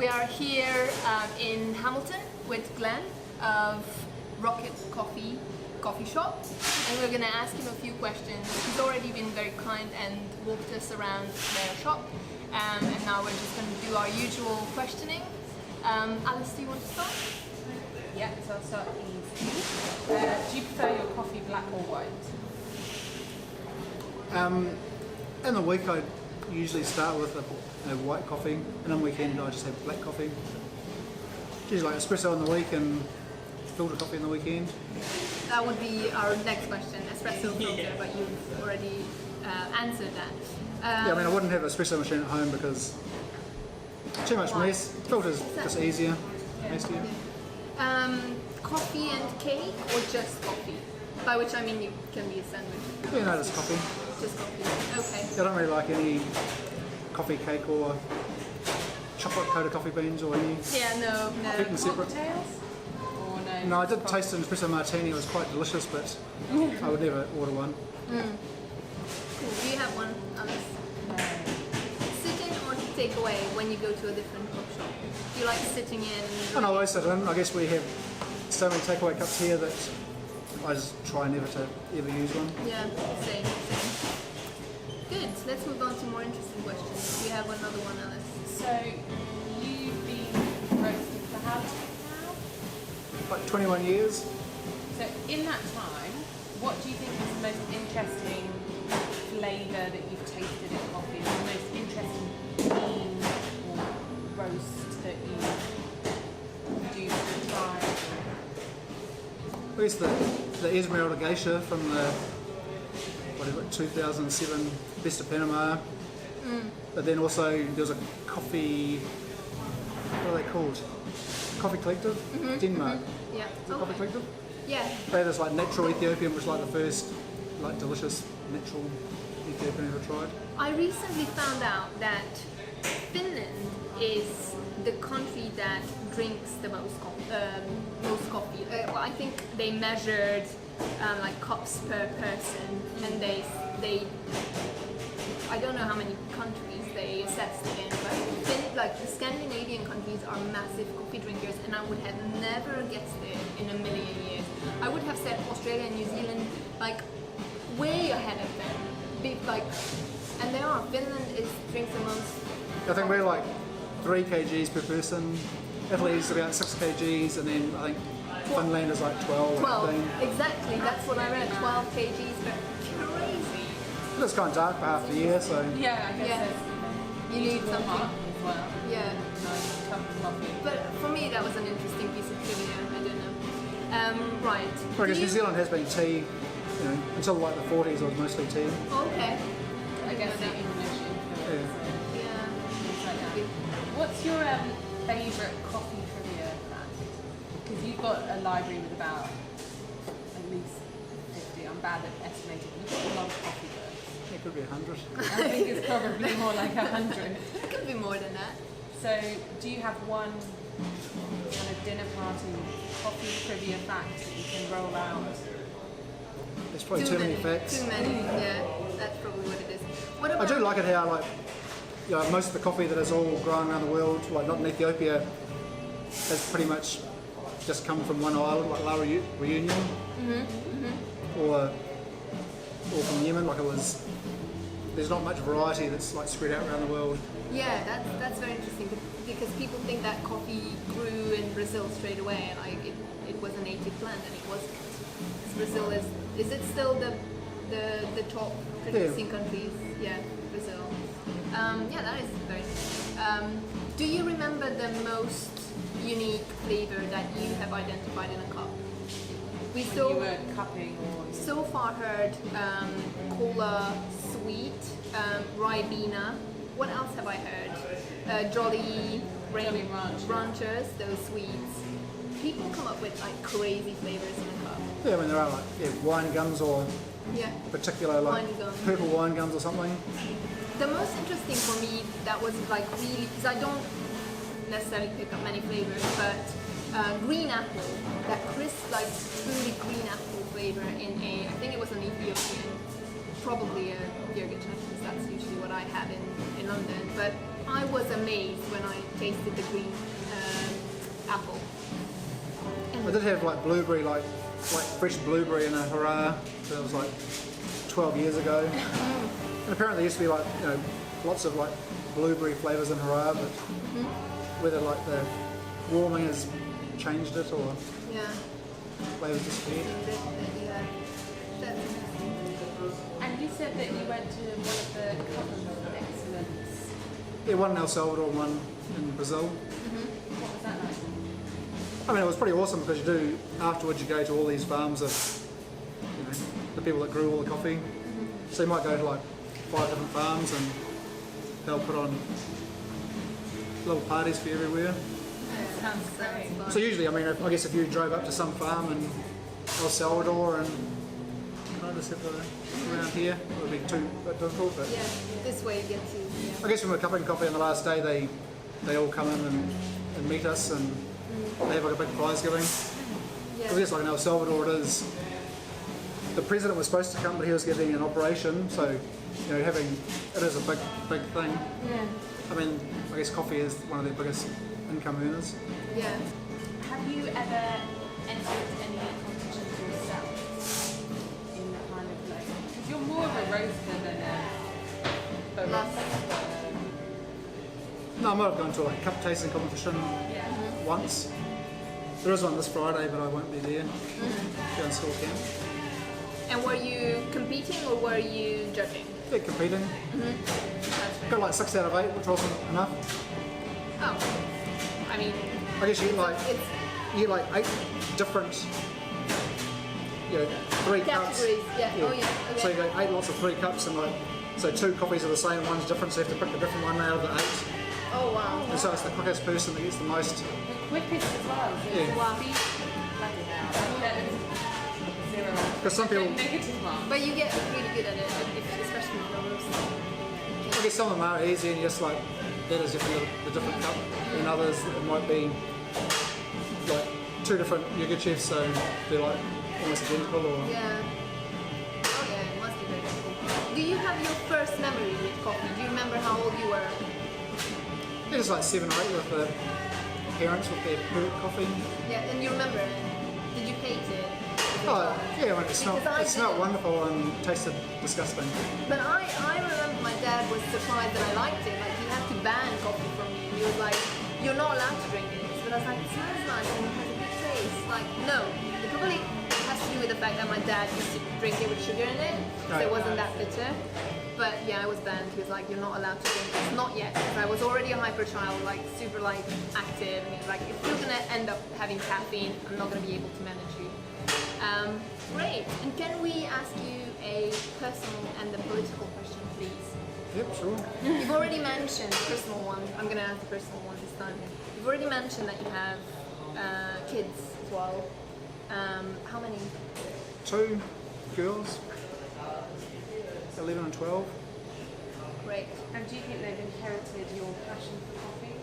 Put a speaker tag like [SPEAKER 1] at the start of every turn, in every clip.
[SPEAKER 1] We are here in Hamilton with Glen of Rocket Coffee Shop, and we're going to ask him a few questions. He's already been very kind and walked us around their shop, and now we're just going to do our usual questioning. Alice, do you want to start?
[SPEAKER 2] Yeah, so I'll start easy. Do you prefer your coffee black or white?
[SPEAKER 3] In the week I usually start with a white coffee, and on the weekend I just have black coffee. Usually like espresso in the week and filter coffee in the weekend.
[SPEAKER 1] That would be our next question, espresso filter, but you've already answered that.
[SPEAKER 3] Yeah, I mean I wouldn't have an espresso machine at home because too much mess. Filter's just easier, easier.
[SPEAKER 1] Coffee and cake or just coffee? By which I mean you can be a sandwich.
[SPEAKER 3] Yeah, no, just coffee.
[SPEAKER 1] Just coffee, okay.
[SPEAKER 3] I don't really like any coffee cake or chocolate coated coffee beans or any.
[SPEAKER 1] Yeah, no.
[SPEAKER 3] Keep them separate.
[SPEAKER 2] Cocktails? Or no?
[SPEAKER 3] No, I did taste an Espresso Martini, it was quite delicious, but I would never order one.
[SPEAKER 1] Cool. Do you have one, Alice?
[SPEAKER 2] No.
[SPEAKER 1] Sit in or take away when you go to a different coffee shop? Do you like sitting in?
[SPEAKER 3] And I always sit in. I guess we have so many takeaway cups here that I just try never to ever use one.
[SPEAKER 1] Yeah, same. Good, let's move on to more interesting questions. Do you have another one, Alice?
[SPEAKER 2] So, you've been roasting for how long now?
[SPEAKER 3] Like 21 years.
[SPEAKER 2] So, in that time, what do you think is the most interesting flavour that you've tasted in coffee? The most interesting bean or roast that you do to try?
[SPEAKER 3] I guess the Esmeralda Geisha from the 2007 Best of Panama. But then also there was a coffee, what are they called? Coffee Collective? Denmark.
[SPEAKER 1] Yeah.
[SPEAKER 3] Coffee Collective?
[SPEAKER 1] Yeah.
[SPEAKER 3] They had this like natural Ethiopian, which was like the first like delicious natural Ethiopian I ever tried.
[SPEAKER 1] I recently found out that Finland is the country that drinks the most coffee. Well, I think they measured like cups per person, and they I don't know how many countries they assessed in, but like the Scandinavian countries are massive coffee drinkers, and I would have never guessed it in a million years. I would have said Australia and New Zealand like way ahead of them. And they are. Finland drinks the most.
[SPEAKER 3] I think we're like 3 kgs per person. Italy's about 6 kgs, and then I think Finland is like 12 or 15.
[SPEAKER 1] Exactly, that's what I read, 12 kgs, but crazy.
[SPEAKER 3] It's kind of dark for half the year, so.
[SPEAKER 2] Yeah, I guess
[SPEAKER 1] You need something.
[SPEAKER 2] as well.
[SPEAKER 1] Yeah.
[SPEAKER 2] Nice cup of coffee.
[SPEAKER 1] But for me, that was an interesting piece of trivia. I don't know. Right.
[SPEAKER 3] I guess New Zealand has been tea, you know, until like the 40s it was mostly tea.
[SPEAKER 1] Okay.
[SPEAKER 2] I guess the English influence.
[SPEAKER 1] Yeah.
[SPEAKER 2] Things like that. What's your favourite coffee trivia fact? Because you've got a library with about at least 50. I'm bad at estimating. You've got a lot of coffee books.
[SPEAKER 3] It could be 100.
[SPEAKER 2] I think it's probably more like 100.
[SPEAKER 1] It could be more than that.
[SPEAKER 2] So, do you have one kind of dinner party coffee trivia fact that you can roll out?
[SPEAKER 3] There's probably too many facts.
[SPEAKER 1] Too many, yeah. That's probably what it is. What about...
[SPEAKER 3] I do like it how like, you know, most of the coffee that is all grown around the world, like not in Ethiopia, has pretty much just come from one island, like La Reunion, or from Yemen. Like it was, there's not much variety that's like spread out around the world.
[SPEAKER 1] Yeah, that's very interesting because people think that coffee grew in Brazil straight away, and like it was a native plant, and it wasn't. Brazil is it still the top producing countries? Yeah, Brazil. Yeah, that is very interesting. Do you remember the most unique flavor that you have identified in a cup?
[SPEAKER 2] When you were cupping or...
[SPEAKER 1] So far heard cola sweet, ribena. What else have I heard? Jolly Ranchers, those sweets. People come up with like crazy flavors in a cup.
[SPEAKER 3] Yeah, I mean there are like wine gums or particular like
[SPEAKER 1] wine gums.
[SPEAKER 3] purple wine gums or something.
[SPEAKER 1] The most interesting for me that was like really, because I don't necessarily pick up many flavors, but green apple, that crisp like truly green apple flavor in I think it was an Ethiopian, probably a yogurt, because that's usually what I have in London, but I was amazed when I tasted the green apple.
[SPEAKER 3] I did have like blueberry, like fresh blueberry in a hurrah. That was like 12 years ago. And apparently there used to be like, you know, lots of like blueberry flavours in hurrah, but whether like the warming has changed it or
[SPEAKER 1] Yeah.
[SPEAKER 3] flavours disappeared.
[SPEAKER 1] Yeah. That's interesting.
[SPEAKER 2] And you said that you went to one of the Cup of Excellence.
[SPEAKER 3] Yeah, one in El Salvador, one in Brazil.
[SPEAKER 2] What was that like?
[SPEAKER 3] I mean, it was pretty awesome because you do, afterwards you go to all these farms of, you know, the people that grew all the coffee. So you might go to like 5 different farms and they'll put on little parties for you everywhere.
[SPEAKER 2] Sounds great.
[SPEAKER 1] fun.
[SPEAKER 3] So usually, I mean, I guess if you drove up to some farm in El Salvador and I just have to around here, it would be too difficult. But
[SPEAKER 1] Yeah, this way you get to. Yeah.
[SPEAKER 3] I guess when we're cupping coffee on the last day, they all come in and meet us and they have like a big prize giving.
[SPEAKER 1] Yeah.
[SPEAKER 3] I guess like in El Salvador it is, the president was supposed to come but he was getting an operation, so you know, it is a big thing.
[SPEAKER 1] Yeah.
[SPEAKER 3] I mean, I guess coffee is one of their biggest income earners.
[SPEAKER 1] Yeah.
[SPEAKER 2] Have you ever entered any competitions yourself in the kind of like, because you're more of a roaster than a
[SPEAKER 1] Last-
[SPEAKER 3] No, I might have gone to like a cup tasting competition once. There is one this Friday, but I won't be there. Go and store camp.
[SPEAKER 1] And were you competing or were you judging?
[SPEAKER 3] Yeah, competing.
[SPEAKER 1] That's
[SPEAKER 3] Got like 6 out of 8, which wasn't enough.
[SPEAKER 1] Oh. I mean,
[SPEAKER 3] I guess you get like
[SPEAKER 1] it's
[SPEAKER 3] 8 different, you know, 3 cups.
[SPEAKER 1] categories. Yeah. Oh yeah. Okay.
[SPEAKER 3] So you get 8 lots of 3 cups and like, so 2 coffees are the same, one's different, so you have to pick a different one out of the 8.
[SPEAKER 1] Oh wow.
[SPEAKER 3] And so it's the quickest person that gets the most.
[SPEAKER 2] the quickest as well. So
[SPEAKER 3] Yeah.
[SPEAKER 2] wow. Bloody hell. That is 0.
[SPEAKER 3] Because some people,
[SPEAKER 2] Negative mark.
[SPEAKER 1] But you get really good at it, especially with the roast.
[SPEAKER 3] I guess some of them are easy and just like, that is just the different cup. And others, it might be like 2 different yoga chefs, so they're like almost identical or...
[SPEAKER 1] Yeah. Oh yeah, it must be very cool. Do you have your first memory with coffee? Do you remember how old you were?
[SPEAKER 3] They're just like 7 or 8 with the parents with their brewed coffee.
[SPEAKER 1] Yeah, and you remember it? Did you hate it?
[SPEAKER 3] Oh, yeah, when it smelled,
[SPEAKER 1] Because I
[SPEAKER 3] it smelled
[SPEAKER 1] didn't.
[SPEAKER 3] wonderful and tasted disgusting.
[SPEAKER 1] But I remember my dad was surprised that I liked it. Like he had to ban coffee from me. He was like, "You're not allowed to drink this." But I was like, "It smells nice and it has a good taste." Like, no, it probably has to do with the fact that my dad used to drink it with sugar in it, so it wasn't that bitter. But yeah, I was banned. He was like, "You're not allowed to drink this, not yet." Because I was already a hyper child, like super like active. And he was like, "If you're gonna end up having caffeine, I'm not gonna be able to manage you." Great. And can we ask you a personal and a political question, please?
[SPEAKER 3] Yep, sure.
[SPEAKER 1] You've already mentioned the personal one. I'm going to ask the personal one this time. You've already mentioned that you have kids as well. How many?
[SPEAKER 3] 2 girls, 11 and 12.
[SPEAKER 1] Great.
[SPEAKER 2] And do you think they've inherited your passion for coffee?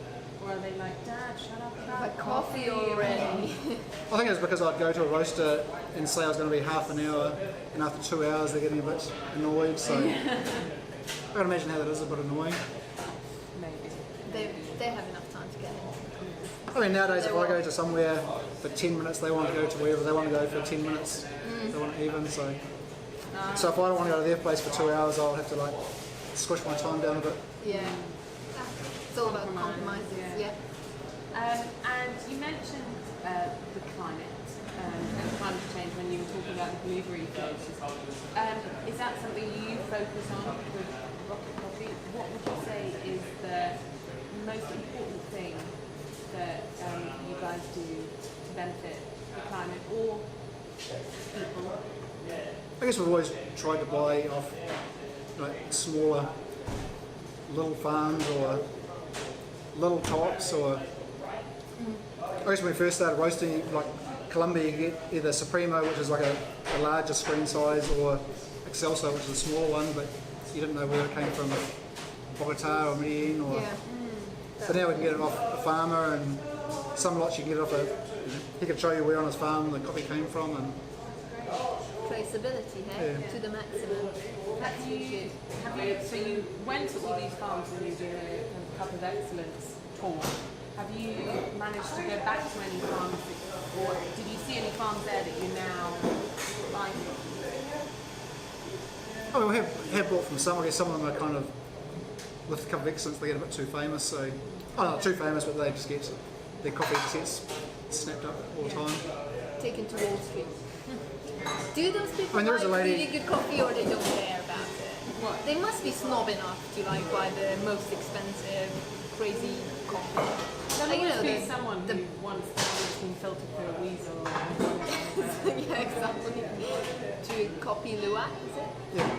[SPEAKER 2] Or are they like, Dad, shut up about
[SPEAKER 1] But coffee already.
[SPEAKER 3] I think it's because I'd go to a roaster and say I was going to be half an hour, and after 2 hours they're getting a bit annoyed, so I can imagine how that is a bit annoying.
[SPEAKER 2] Maybe.
[SPEAKER 1] they have enough time to get in.
[SPEAKER 3] I mean, nowadays if I go to somewhere for 10 minutes, they want to go to wherever they want to go for 10 minutes. They want it even, so if I don't want to go to their place for 2 hours, I'll have to like squish my time down a bit.
[SPEAKER 1] Yeah. It's all about compromises. Yeah.
[SPEAKER 2] And you mentioned the climate and climate change when you were talking about the blueberry floaters. Is that something you focus on with Rocket Coffee? What would you say is the most important thing that you guys do to benefit the climate or people?
[SPEAKER 3] I guess we've always tried to buy off like smaller little farms or little tops, or I guess when we first started roasting, like Colombia, you get either Supremo, which is like a larger screen size, or Excelso, which is a smaller one, but you didn't know whether it came from Bogota or Medellin, or
[SPEAKER 1] Yeah.
[SPEAKER 3] but now we can get it off a farmer, and some lots you can get it off he can show you where on his farm the coffee came from, and
[SPEAKER 1] Traceability, hey?
[SPEAKER 3] Yeah.
[SPEAKER 1] To the maximum. That's really good.
[SPEAKER 2] So you went to all these farms and you do a Cup of Excellence tour, have you managed to go back to any farms, or did you see any farms there that you now like?
[SPEAKER 3] Oh, we have bought from some. I guess some of them are kind of, with the Cup of Excellence, they get a bit too famous. So, not too famous, but they just get, their coffee just gets snapped up all the time.
[SPEAKER 1] Taken to Wall Street. Do those people
[SPEAKER 3] I mean, there is
[SPEAKER 1] like
[SPEAKER 3] a lady-
[SPEAKER 1] really good coffee, or they don't care about it?
[SPEAKER 2] What?
[SPEAKER 1] They must be snob enough to like buy the most expensive, crazy coffee.
[SPEAKER 2] There
[SPEAKER 1] Like, you
[SPEAKER 2] must
[SPEAKER 1] know,
[SPEAKER 2] be
[SPEAKER 1] the-
[SPEAKER 2] someone
[SPEAKER 1] the-
[SPEAKER 2] who wants it's been filtered through a weasel or whatever.
[SPEAKER 1] Yeah, exactly. To copy Luwak, is it?
[SPEAKER 3] Yeah,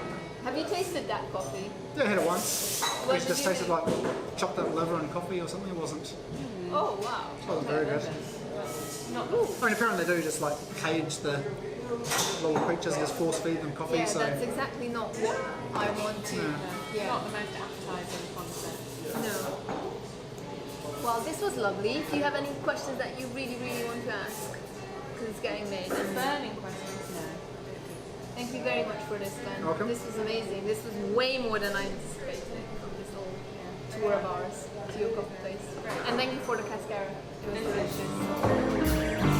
[SPEAKER 1] Have you tasted that coffee?
[SPEAKER 3] yeah, I had it once.
[SPEAKER 1] What
[SPEAKER 3] It
[SPEAKER 1] did
[SPEAKER 3] just
[SPEAKER 1] you
[SPEAKER 3] tasted
[SPEAKER 1] think?
[SPEAKER 3] like chopped up liver and coffee or something. It wasn't
[SPEAKER 1] Oh wow.
[SPEAKER 3] very good.
[SPEAKER 2] Not
[SPEAKER 1] Ooh.
[SPEAKER 3] I mean, apparently they do just like cage the little creatures and just force feed them coffee.
[SPEAKER 1] Yeah,
[SPEAKER 3] so
[SPEAKER 1] that's exactly not what I want to. Yeah.
[SPEAKER 2] not the most appetizing concept.
[SPEAKER 1] No. Well, this was lovely. If you have any questions that you really, really want to ask, because it's getting late. And
[SPEAKER 2] Burning questions, no.
[SPEAKER 1] thank you very much for this, Glen.
[SPEAKER 3] Welcome.
[SPEAKER 1] This was amazing. This was way more than I anticipated from this whole tour of ours to your coffee place. And thank you for the cascara. It was delicious.